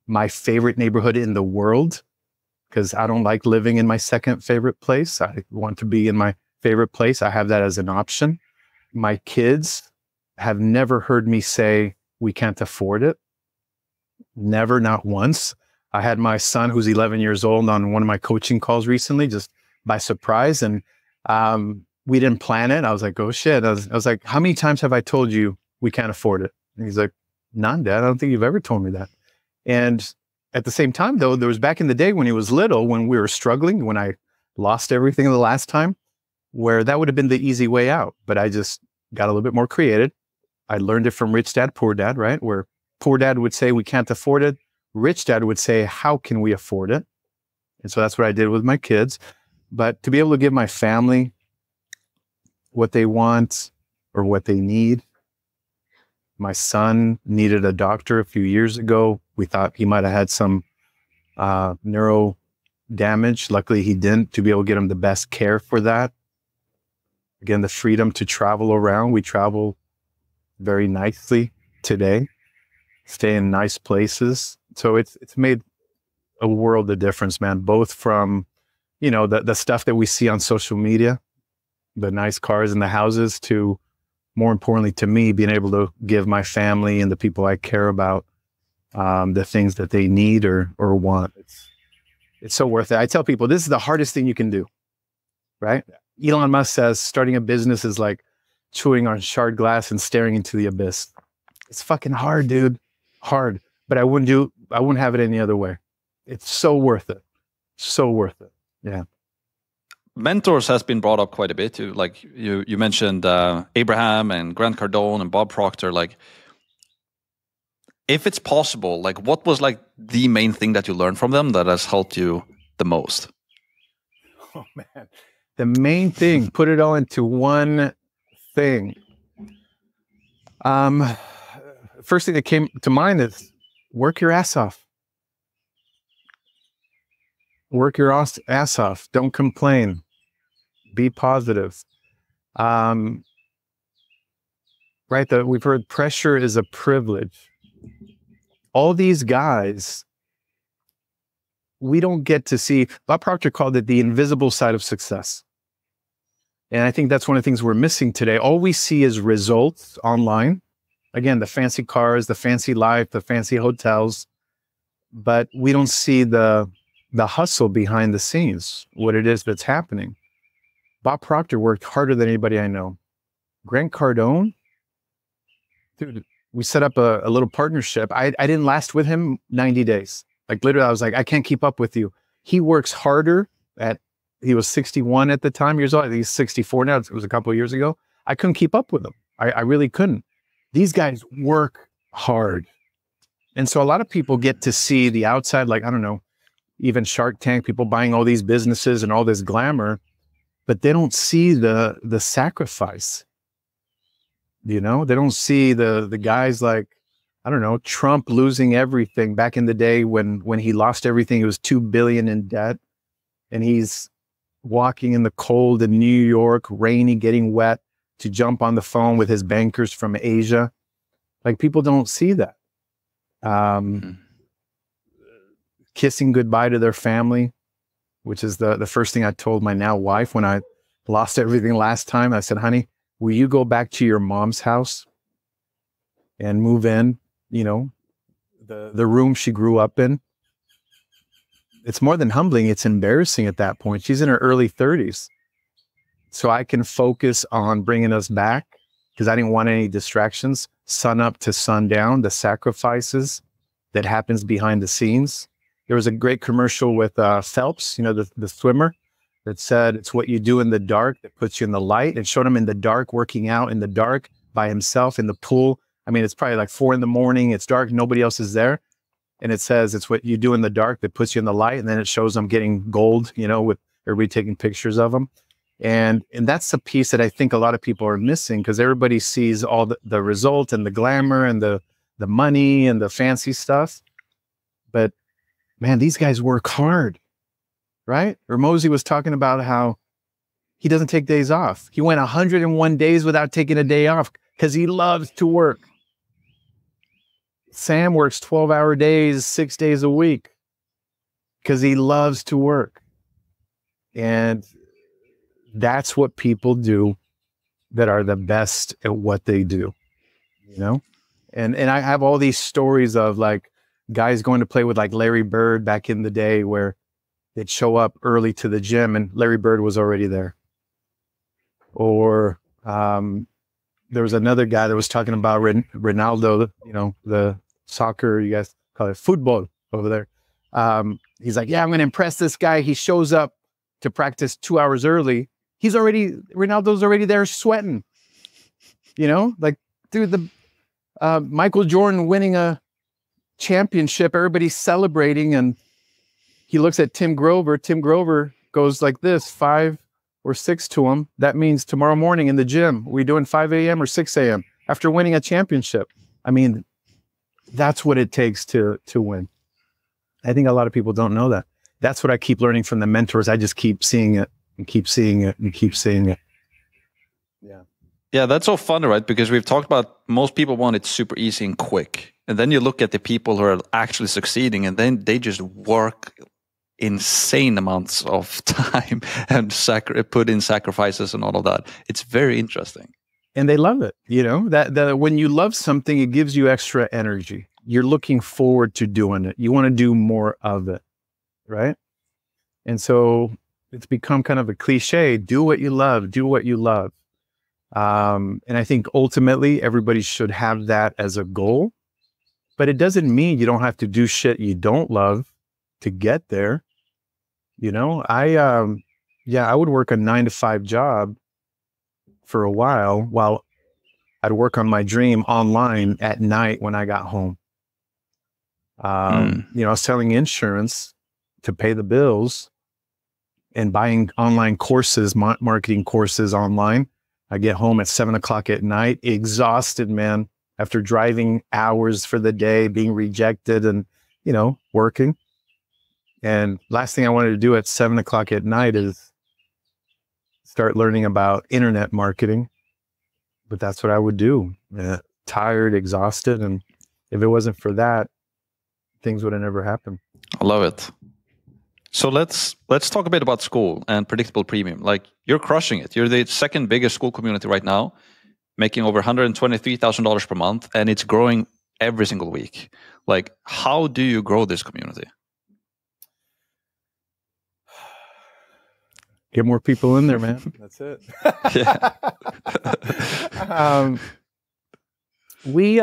my favorite neighborhood in the world, because I don't like living in my second favorite place. I want to be in my favorite place. I have that as an option. My kids have never heard me say we can't afford it. Never, not once. I had my son, who's 11 years old, on one of my coaching calls recently, just by surprise. And we didn't plan it. I was like, oh shit. I was like, how many times have I told you we can't afford it? And he's like, none, Dad. I don't think you've ever told me that. And at the same time, though, there was back in the day when he was little, when we were struggling, when I lost everything the last time, where that would have been the easy way out. But I just got a little bit more creative. I learned it from Rich Dad, Poor Dad, right? Where Poor Dad would say we can't afford it. Rich Dad would say, how can we afford it? And so that's what I did with my kids. But to be able to give my family what they want or what they need. My son needed a doctor a few years ago. We thought he might have had some neuro damage. Luckily, he didn't, to be able to get him the best care for that. Again, the freedom to travel around. We travel very nicely today, stay in nice places. So it's made a world of difference, man, both from, you know, the stuff that we see on social media, the nice cars and the houses, to, more importantly to me, being able to give my family and the people I care about the things that they need or want. It's so worth it. I tell people, this is the hardest thing you can do, right? Elon Musk says starting a business is like chewing on shard glass and staring into the abyss. It's fucking hard, dude. Hard. But I wouldn't have it any other way. It's so worth it. So worth it. Yeah. Mentors has been brought up quite a bit too. Like you mentioned Abraham and Grant Cardone and Bob Proctor. Like, if it's possible, like, what was like the main thing that you learned from them that has helped you the most? Oh man, the main thing, put it all into one thing. First thing that came to mind is work your ass off. Work your ass off. Don't complain. Be positive. Right? We've heard pressure is a privilege. All these guys, we don't get to see. Bob Proctor called it the invisible side of success. And I think that's one of the things we're missing today. All we see is results online. Again, the fancy cars, the fancy life, the fancy hotels, but we don't see the hustle behind the scenes, what it is that's happening. Bob Proctor worked harder than anybody I know. Grant Cardone, dude, we set up a little partnership. I didn't last with him 90 days. Like literally, I was like, I can't keep up with you. He works harder he was 61 at the time years old. I think he's 64 now. It was a couple of years ago. I couldn't keep up with him. I really couldn't. These guys work hard. And so a lot of people get to see the outside, like, I don't know, even Shark Tank, people buying all these businesses and all this glamour, but they don't see the sacrifice. You know, they don't see the guys like, I don't know, Trump losing everything back in the day when he lost everything. It was $2 billion in debt. and he's walking in the cold in New York, rainy, getting wet, to jump on the phone with his bankers from Asia. Like, people don't see that. Kissing goodbye to their family, which is the first thing I told my now wife when I lost everything last time. I said, honey, will you go back to your mom's house and move in, you know, the room she grew up in? It's more than humbling. It's embarrassing at that point. She's in her early 30s. So I can focus on bringing us back, because I didn't want any distractions, sun up to sundown, the sacrifices that happens behind the scenes. There was a great commercial with Phelps, you know, the swimmer, that said, it's what you do in the dark that puts you in the light. It showed him in the dark, working out in the dark by himself in the pool. I mean, it's probably like 4 a.m. It's dark. Nobody else is there. And it says, it's what you do in the dark that puts you in the light. And then it shows them getting gold, you know, with everybody taking pictures of them. And that's the piece that I think a lot of people are missing, because everybody sees all the result and the glamour and the money and the fancy stuff. But man, these guys work hard, right? Ramosi was talking about how he doesn't take days off. He went 101 days without taking a day off because he loves to work. Sam works 12-hour days, 6 days a week, because he loves to work. And that's what people do that are the best at what they do, you know? And I have all these stories of like guys going to play with like Larry Bird back in the day, where they'd show up early to the gym and Larry Bird was already there. Or there was another guy that was talking about Ronaldo, you know, the soccer, you guys call it football over there. He's like, yeah, I'm going to impress this guy. He shows up to practice 2 hours early. Ronaldo's already there sweating, you know, like, dude, Michael Jordan winning a championship, everybody's celebrating, and he looks at Tim Grover. Tim Grover goes like this, 5 or 6 to him. That means tomorrow morning in the gym, we doing 5 a.m. or 6 a.m. after winning a championship. I mean, that's what it takes to win. I think a lot of people don't know that. That's what I keep learning from the mentors. I just keep seeing it and keep seeing it and keep seeing it. Yeah. Yeah, that's so fun, right? Because we've talked about most people want it super easy and quick. And then you look at the people who are actually succeeding, and then they just work insane amounts of time and put in sacrifices and all of that. It's very interesting. And they love it. You know, that when you love something, it gives you extra energy. You're looking forward to doing it. You want to do more of it, right? And so it's become kind of a cliche, do what you love, do what you love. And I think ultimately everybody should have that as a goal, but it doesn't mean you don't have to do shit you don't love to get there. You know, I would work a 9-to-5 job for a while I'd work on my dream online at night when I got home. You know, I was selling insurance to pay the bills and buying online courses, marketing courses online. I get home at 7 o'clock at night, exhausted, man, after driving hours for the day, being rejected and, you know, working. And last thing I wanted to do at 7 o'clock at night is start learning about internet marketing. But that's what I would do. Tired, exhausted. And if it wasn't for that, things would have never happened. I love it. So let's talk a bit about Skool and predictable premium. Like, you're crushing it. You're the second biggest Skool community right now, making over $123,000 per month, and it's growing every single week. Like, how do you grow this community? Get more people in there, man. That's it. Yeah. We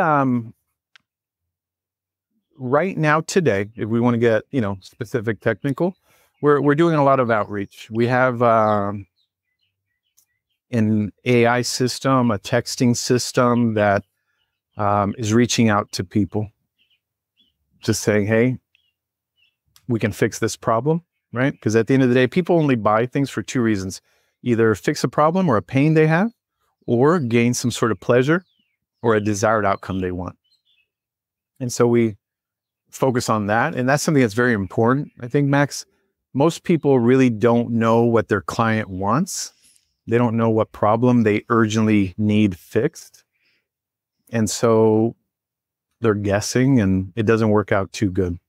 right now today, if we want to get, you know, specific technical, we're doing a lot of outreach. We have an AI system, a texting system that is reaching out to people, just saying, hey, we can fix this problem, right? Because at the end of the day, people only buy things for 2 reasons: either fix a problem or a pain they have, or gain some sort of pleasure or a desired outcome they want. And so we focus on that. And that's something that's very important, I think, Max. most people really don't know what their client wants. They don't know what problem they urgently need fixed. And so they're guessing, and it doesn't work out too good.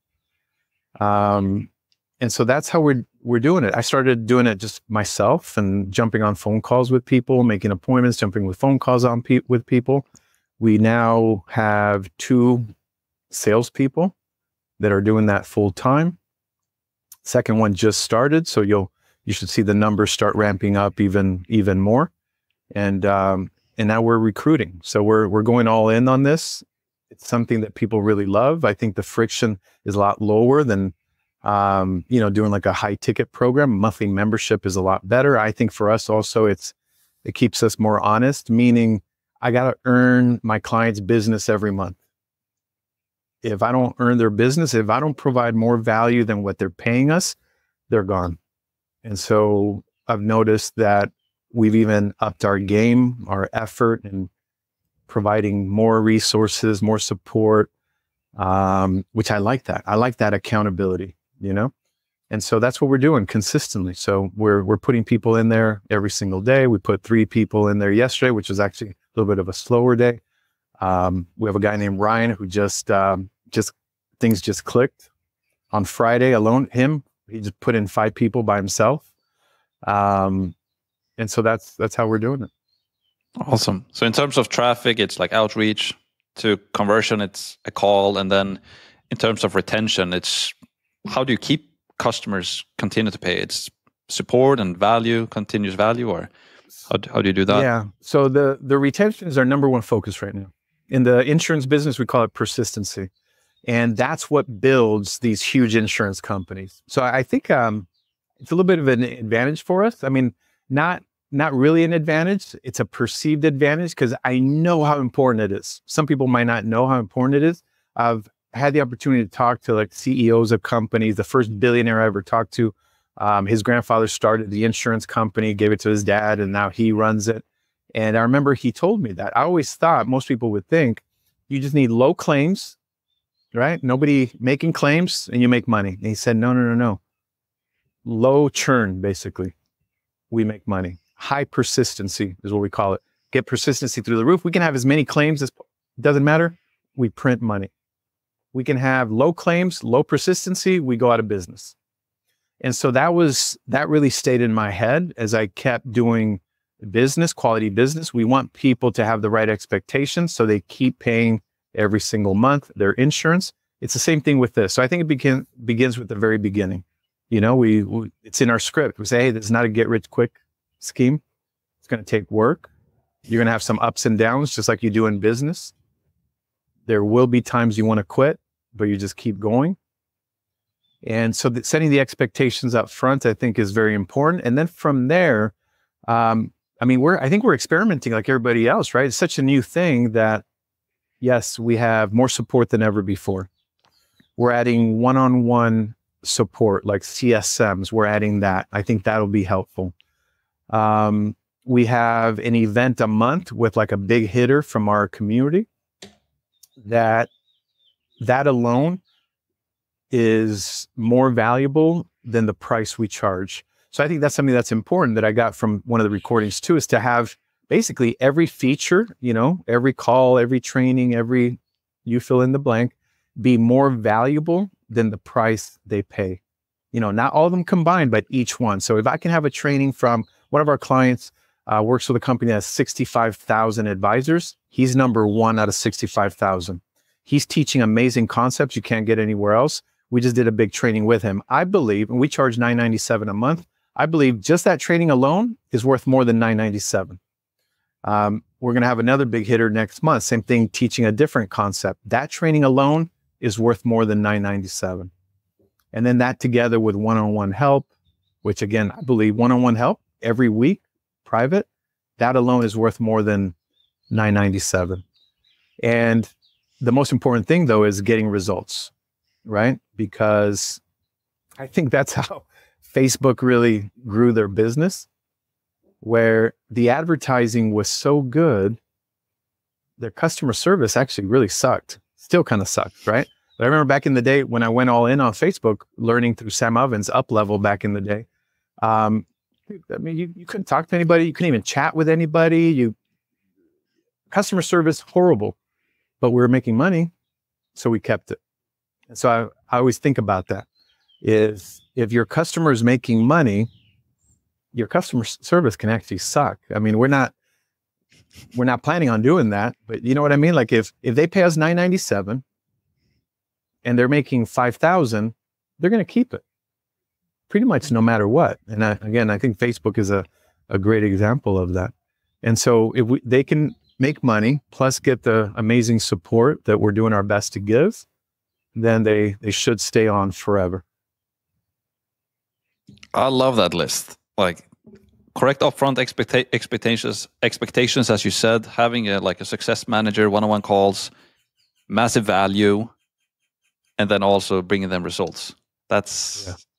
And so that's how we're doing it. I started doing it just myself and jumping on phone calls with people, making appointments, jumping with phone calls with people. We now have 2 salespeople that are doing that full time. Second one just started, so you should see the numbers start ramping up even more. And now we're recruiting. So we're going all in on this. It's something that people really love. I think the friction is a lot lower than doing like a high ticket program. Monthly membership is a lot better. I think for us also, it keeps us more honest, meaning I got to earn my client's business every month. If I don't earn their business, if I don't provide more value than what they're paying us, they're gone. And so I've noticed that we've even upped our game, our effort in providing more resources, more support, which I like that. I like that accountability, And so that's what we're doing consistently. So we're putting people in there every single day. We put 3 people in there yesterday, which was actually a little bit of a slower day. We have a guy named Ryan who things just clicked on Friday alone. He just put in 5 people by himself. And so that's how we're doing it. Awesome. So in terms of traffic, it's like outreach. To conversion, it's a call. And then in terms of retention, it's how do you keep customers continue to pay? It's support and value, continuous value, or how do you do that? Yeah. So the retention is our number one focus right now. In the insurance business, we call it persistency. And that's what builds these huge insurance companies. So I think it's a little bit of an advantage for us. I mean, not really an advantage. It's a perceived advantage because I know how important it is. Some people might not know how important it is. I've had the opportunity to talk to like CEOs of companies. The first billionaire I ever talked to, his grandfather started the insurance company, gave it to his dad, and now he runs it. And I remember he told me that. I always thought most people would think you just need low claims, right? Nobody making claims and you make money. And he said, no. Low churn, basically. We make money. High persistency is what we call it. Get persistency through the roof. We can have as many claims as doesn't matter. We print money. We can have low claims, low persistency. We go out of business. And so that really stayed in my head as I kept doing business, quality business. We want people to have the right expectations so they keep paying every single month their insurance. It's the same thing with this. So I think it begins with the very beginning. It's in our script. We say, hey, this is not a get rich quick scheme. It's going to take work. You're going to have some ups and downs, just like you do in business. There will be times you want to quit, but you just keep going. And so setting the expectations up front, I think, is very important. And then from there, I think we're experimenting like everybody else, right? It's such a new thing that, yes, we have more support than ever before. We're adding one-on-one support like CSMs. We're adding that. I think that'll be helpful. We have an event a month with like a big hitter from our community. That alone is more valuable than the price we charge. So I think that's something that's important that I got from one of the recordings too, is to have basically every feature, every call, every training, you fill in the blank, be more valuable than the price they pay. Not all of them combined, but each one. So if I can have a training from one of our clients, works with a company that has 65,000 advisors. He's number 1 out of 65,000. He's teaching amazing concepts you can't get anywhere else. We just did a big training with him. I believe, and we charge $997 a month. I believe just that training alone is worth more than $997. We're going to have another big hitter next month. Same thing, teaching a different concept. That training alone is worth more than $997. And then that together with one-on-one help, which again, I believe one-on-one help every week, private, that alone is worth more than $997. And the most important thing though is getting results, right? Because I think that's how Facebook really grew their business, where the advertising was so good, their customer service actually really sucked. Still kind of sucked, right? But I remember back in the day when I went all in on Facebook, learning through Sam Ovens, Up Level back in the day. I mean, you couldn't talk to anybody. You couldn't even chat with anybody. Customer service, horrible, but we were making money, so we kept it. And so I always think about that. Is if your customer is making money, your customer service can actually suck. I mean, we're not planning on doing that, but you know what I mean? Like if they pay us $9.97 and they're making $5,000, they're going to keep it pretty much no matter what. And I think Facebook is a great example of that. And so if they can make money plus get the amazing support that we're doing our best to give, then they should stay on forever. I love that list. Like correct upfront expectations, as you said, having a success manager, one-on-one calls, massive value, and then also bringing them results.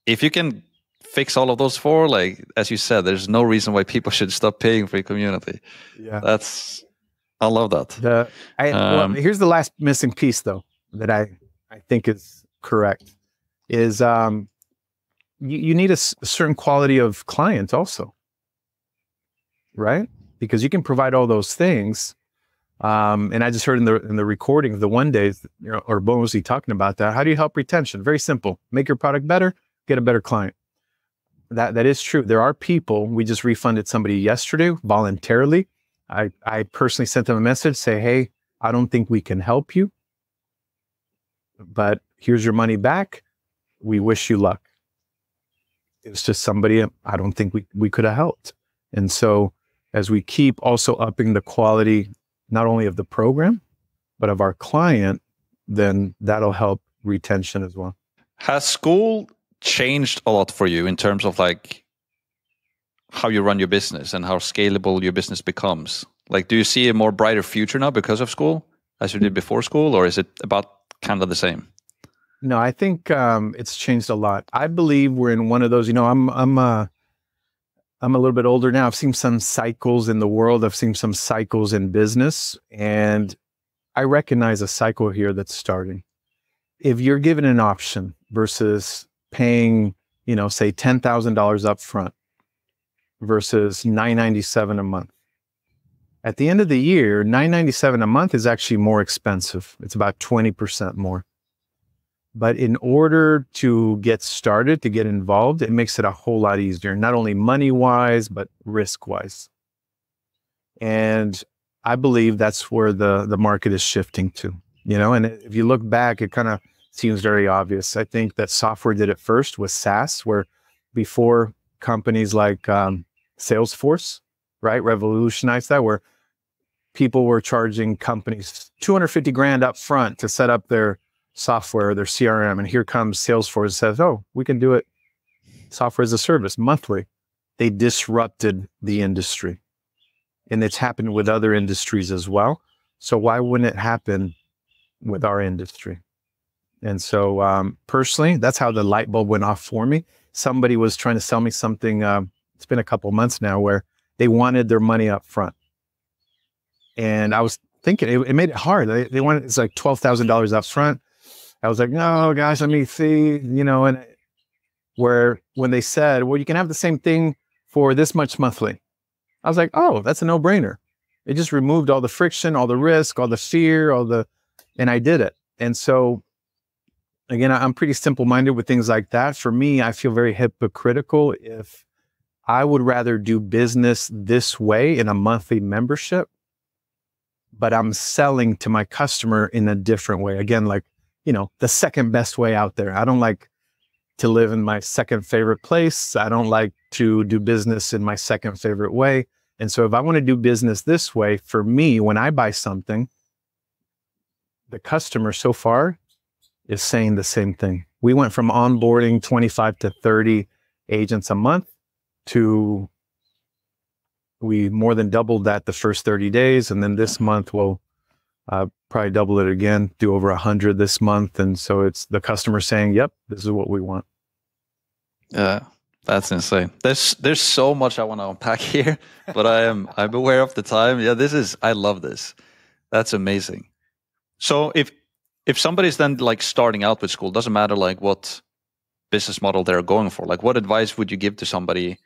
If you can fix all of those four, like as you said, there's no reason why people should stop paying for your community. Yeah, I love that. Well, here's the last missing piece though that I think is correct is you need a certain quality of client also, right? Because you can provide all those things. And I just heard in the recording of the one day, or Bo was he talking about that? How do you help retention? Very simple. Make your product better, get a better client. That is true. There are people, we just refunded somebody yesterday voluntarily. I personally sent them a message, say, hey, I don't think we can help you, but here's your money back. We wish you luck. It's just somebody I don't think we could have helped. And so as we keep also upping the quality, not only of the program, but of our client, then that'll help retention as well. Has Skool changed a lot for you in terms of like how you run your business and how scalable your business becomes? Like, do you see a more brighter future now because of Skool as you did before Skool, or is it about kind of the same? No, I think it's changed a lot. I believe we're in one of those, I'm a little bit older now. I've seen some cycles in the world. I've seen some cycles in business, and I recognize a cycle here that's starting. If you're given an option versus paying, say $10,000 up front versus $9.97 a month. At the end of the year, $9.97 a month is actually more expensive. It's about 20% more. But in order to get started, to get involved, it makes it a whole lot easier, not only money-wise, but risk-wise. And I believe that's where the market is shifting to, and if you look back, it kind of seems very obvious. I think that software did it first with SaaS, where before companies like Salesforce, right, revolutionized that, where people were charging companies $250,000 up front to set up their software, their CRM, and here comes Salesforce and says, oh, we can do it software as a service monthly. They disrupted the industry, and it's happened with other industries as well. So why wouldn't it happen with our industry? And so personally, that's how the light bulb went off for me. Somebody was trying to sell me something, it's been a couple of months now, where they wanted their money up front. And I was thinking, it made it hard. They wanted, it's like $12,000 up front. I was like, no, guys, let me see, and when they said, well, you can have the same thing for this much monthly. I was like, oh, that's a no-brainer. It just removed all the friction, all the risk, all the fear, and I did it. And so, again, I'm pretty simple-minded with things like that. For me, I feel very hypocritical if I would rather do business this way in a monthly membership, but I'm selling to my customer in a different way. Again, like, the second best way out there. I don't like to live in my second favorite place. I don't like to do business in my second favorite way. And so if I want to do business this way, for me, when I buy something, the customer so far is saying the same thing. We went from onboarding 25 to 30 agents a month to we more than doubled that the first 30 days. And then this month we'll probably double it again, do over 100 this month. And so it's the customer saying, yep, this is what we want. Yeah, that's insane. There's so much I want to unpack here, but I'm aware of the time. Yeah, I love this. That's amazing. So if if somebody's then like starting out with Skool, doesn't matter like what business model they're going for, like what advice would you give to somebody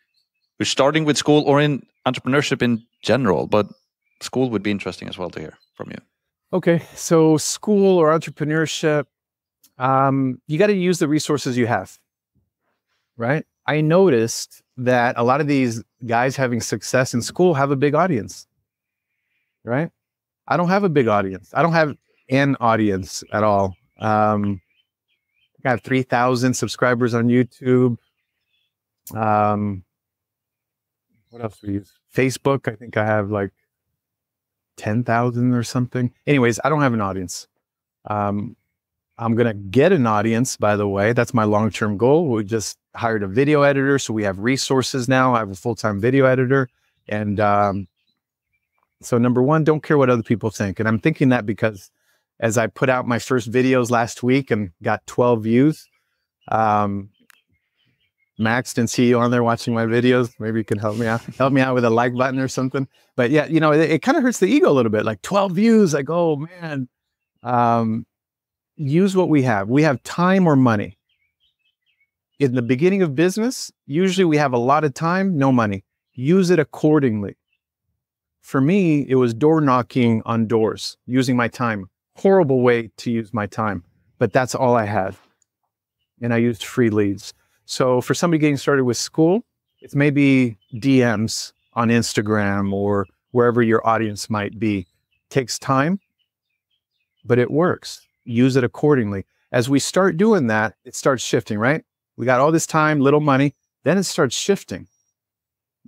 who's starting with Skool or in entrepreneurship in general? But Skool would be interesting as well to hear from you. Okay, so Skool or entrepreneurship, you got to use the resources you have, right? I noticed that a lot of these guys having success in Skool have a big audience, right? I don't have a big audience. I don't have an audience at all. I got 3,000 subscribers on YouTube. What else do we use? Facebook, I think I have like 10,000 or something. Anyways, I don't have an audience. I'm going to get an audience, by the way. That's my long-term goal. We just hired a video editor, so we have resources now. I have a full-time video editor. And so number one, don't care what other people think. And I'm thinking that because as I put out my first videos last week and got 12 views, Max, didn't see you on there watching my videos. Maybe you can help me out with a like button or something. But yeah, you know, it kind of hurts the ego a little bit, like 12 views, like, oh man. Use what we have. We have time or money. In the beginning of business, usually we have a lot of time, no money. Use it accordingly. For me, it was door knocking on doors, using my time. Horrible way to use my time, but that's all I had. And I used free leads. So for somebody getting started with Skool, it's maybe DMs on Instagram or wherever your audience might be. Takes time, but it works. Use it accordingly. As we start doing that, it starts shifting, right? We got all this time, little money, then it starts shifting.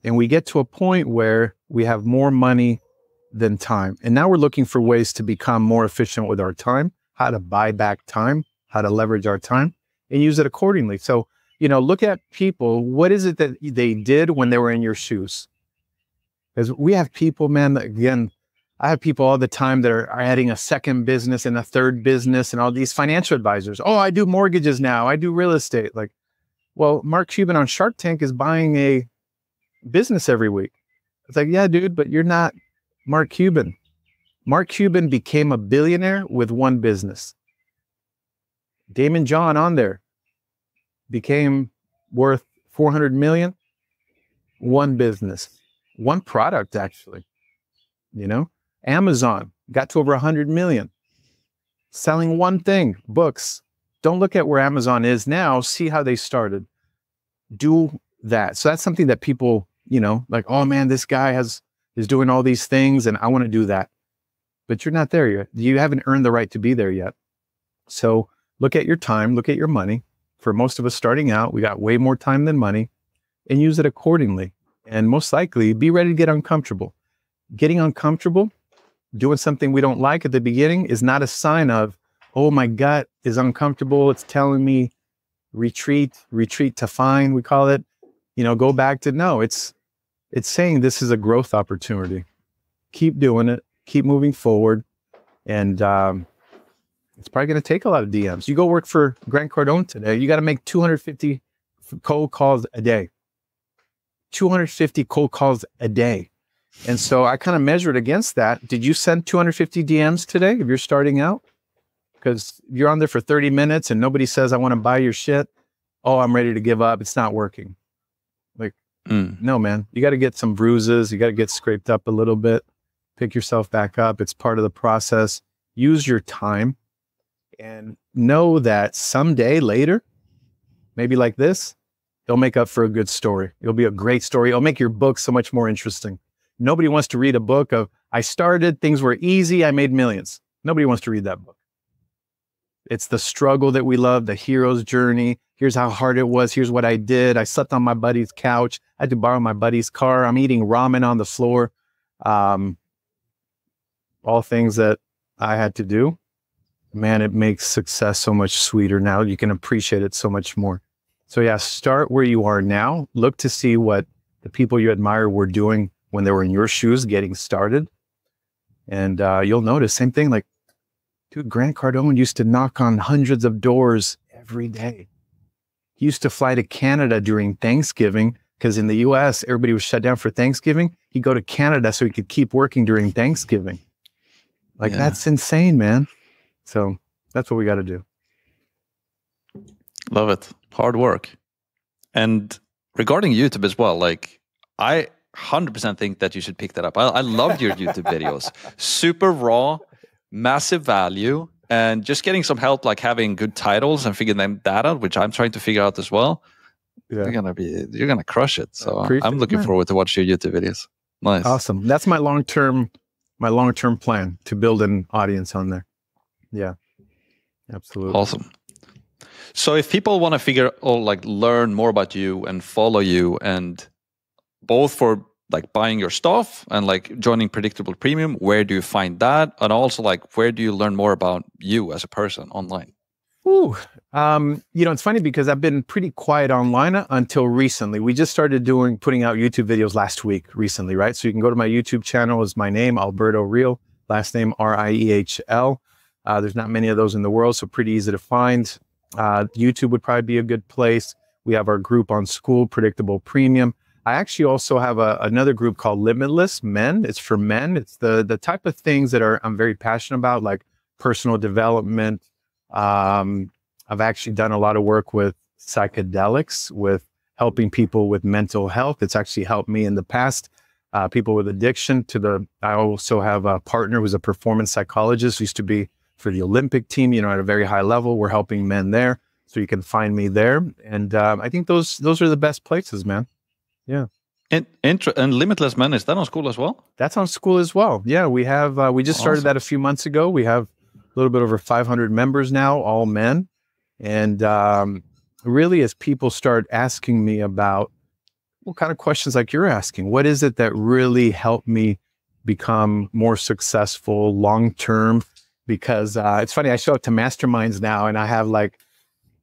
And we get to a point where we have more money than time. And now we're looking for ways to become more efficient with our time, how to buy back time, how to leverage our time and use it accordingly. So, you know, look at people. What is it that they did when they were in your shoes? Because we have people, man, again, I have people all the time that are adding a second business and a third business and all these financial advisors. Oh, I do mortgages now. I do real estate. Like, well, Mark Cuban on Shark Tank is buying a business every week. It's like, yeah, dude, but you're not Mark Cuban. Mark Cuban became a billionaire with one business. Damon John on there became worth 400 million. One business, one product, actually, you know. Amazon got to over 100 million selling one thing, books. Don't look at where Amazon is now. See how they started. Do that. So that's something that people, you know, like, oh man, this guy is doing all these things and I want to do that. But you're not there yet. You haven't earned the right to be there yet. So look at your time, look at your money. For most of us starting out, we got way more time than money, and use it accordingly. And most likely be ready to get uncomfortable. Getting uncomfortable, doing something we don't like at the beginning is not a sign of, oh, my gut is uncomfortable. It's telling me retreat to find, we call it, you know, go back to no, it's saying this is a growth opportunity. Keep doing it, keep moving forward. And it's probably going to take a lot of DMs. You go work for Grant Cardone today, you got to make 250 cold calls a day. 250 cold calls a day. And so I kind of measured against that. Did you send 250 DMs today if you're starting out? Because you're on there for 30 minutes and nobody says, I want to buy your shit. Oh, I'm ready to give up. It's not working. Like, no, man, you got to get some bruises. You got to get scraped up a little bit, pick yourself back up. It's part of the process. Use your time and know that someday later, maybe like this, it'll make up for a good story. It'll be a great story. It'll make your book so much more interesting. Nobody wants to read a book of, I started, things were easy, I made millions. Nobody wants to read that book. It's the struggle that we love, the hero's journey. Here's how hard it was. Here's what I did. I slept on my buddy's couch. I had to borrow my buddy's car. I'm eating ramen on the floor. All things that I had to do. Man, it makes success so much sweeter now. You can appreciate it so much more. So yeah, start where you are now. Look to see what the people you admire were doing when they were in your shoes getting started. And you'll notice, same thing, like, dude, Grant Cardone used to knock on hundreds of doors every day. He used to fly to Canada during Thanksgiving because in the US, everybody was shut down for Thanksgiving. He'd go to Canada so he could keep working during Thanksgiving. Like, that's insane, man. So That's what we got to do. Love it. Hard work. And regarding YouTube as well, like I 100% think that you should pick that up. I loved your YouTube videos. Super raw, massive value, and just getting some help, like having good titles and figuring that out, which I'm trying to figure out as well. Yeah. You're gonna crush it. So I'm looking forward to watch your YouTube videos. Nice. Awesome. That's my long-term plan, to build an audience on there. Yeah. Absolutely. Awesome. So if people want to learn more about you and follow you, and both for like buying your stuff and like joining Predictable Premium, where do you find that? And also like, where do you learn more about you as a person online? Ooh, it's funny because I've been pretty quiet online until recently. We just started putting out YouTube videos last week recently, right? So you can go to my YouTube channel. Is my name, Alberto Riehl, last name Riehl. There's not many of those in the world, so pretty easy to find. YouTube would probably be a good place. We have our group on Skool, Predictable Premium. I actually also have another group called Limitless Men. It's for men. It's the type of things that I'm very passionate about, like personal development. I've actually done a lot of work with psychedelics, with helping people with mental health. It's actually helped me in the past. People with addiction I also have a partner who's a performance psychologist, used to be for the Olympic team, at a very high level. We're helping men there. So you can find me there. And I think those are the best places, man. Yeah. And Limitless Men, is that on Skool as well? That's on Skool as well. Yeah, we have, we just started that a few months ago. We have a little bit over 500 members now, all men. And really, as people start asking me about what kind of questions like you're asking, what is it that really helped me become more successful long-term? Because it's funny, I show up to masterminds now and I have like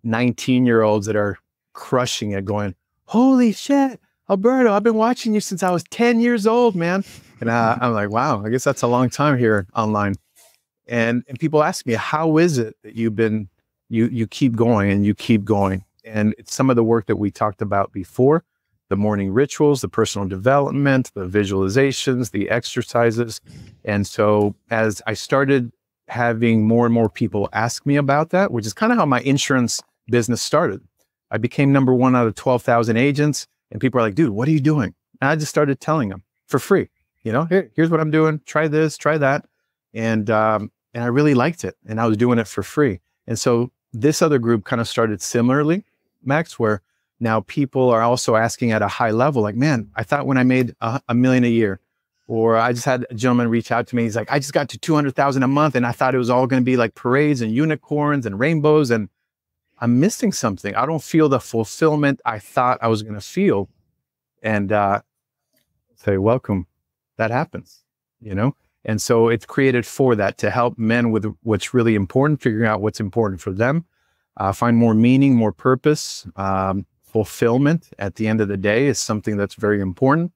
19-year-olds that are crushing it, going, holy shit, Alberto, I've been watching you since I was 10 years old, man. And I'm like, wow, I guess that's a long time here online. And people ask me, how is it that you keep going and you keep going? And it's some of the work that we talked about before, the morning rituals, the personal development, the visualizations, the exercises. And so as I started having more and more people ask me about that, which is kind of how my insurance business started. I became #1 out of 12,000 agents, and people are like, dude, what are you doing? And I just started telling them for free, here's what I'm doing. Try this, try that. And I really liked it, and I was doing it for free. And so this other group kind of started similarly, Max, where now people are also asking at a high level, like, man, I thought when I made $1 million a year, or I just had a gentleman reach out to me. He's like, I just got to 200,000 a month, and I thought it was all going to be like parades and unicorns and rainbows, and I'm missing something. I don't feel the fulfillment I thought I was going to feel. And say, welcome. That happens, And so it's created for that, to help men with what's really important, figuring out what's important for them, find more meaning, more purpose. Fulfillment at the end of the day is something that's very important.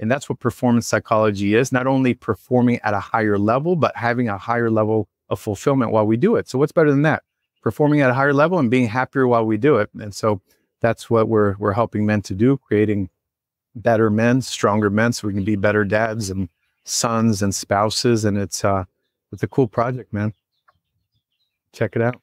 And that's what performance psychology is, not only performing at a higher level, but having a higher level of fulfillment while we do it. So what's better than that? Performing at a higher level and being happier while we do it. And so that's what we're helping men to do, creating better men, stronger men, so we can be better dads and sons and spouses. And it's a cool project, man. Check it out.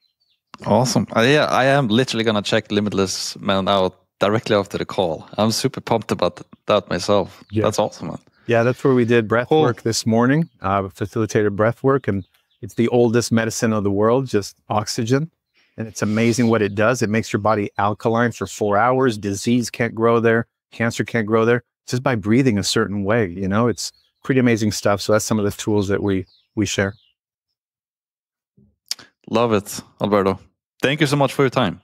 Awesome. Yeah, I am literally going to check Limitless Men out directly after the call. I'm super pumped about that myself. Yeah. That's awesome, man. Yeah, that's where we did breath work this morning, facilitated breath work. And it's the oldest medicine of the world, just oxygen. And it's amazing what it does. It makes your body alkaline for 4 hours. Disease can't grow there. Cancer can't grow there. Just by breathing a certain way, it's pretty amazing stuff. So that's some of the tools that we share. Love it, Alberto. Thank you so much for your time.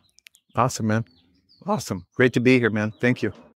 Awesome, man. Awesome. Great to be here, man. Thank you.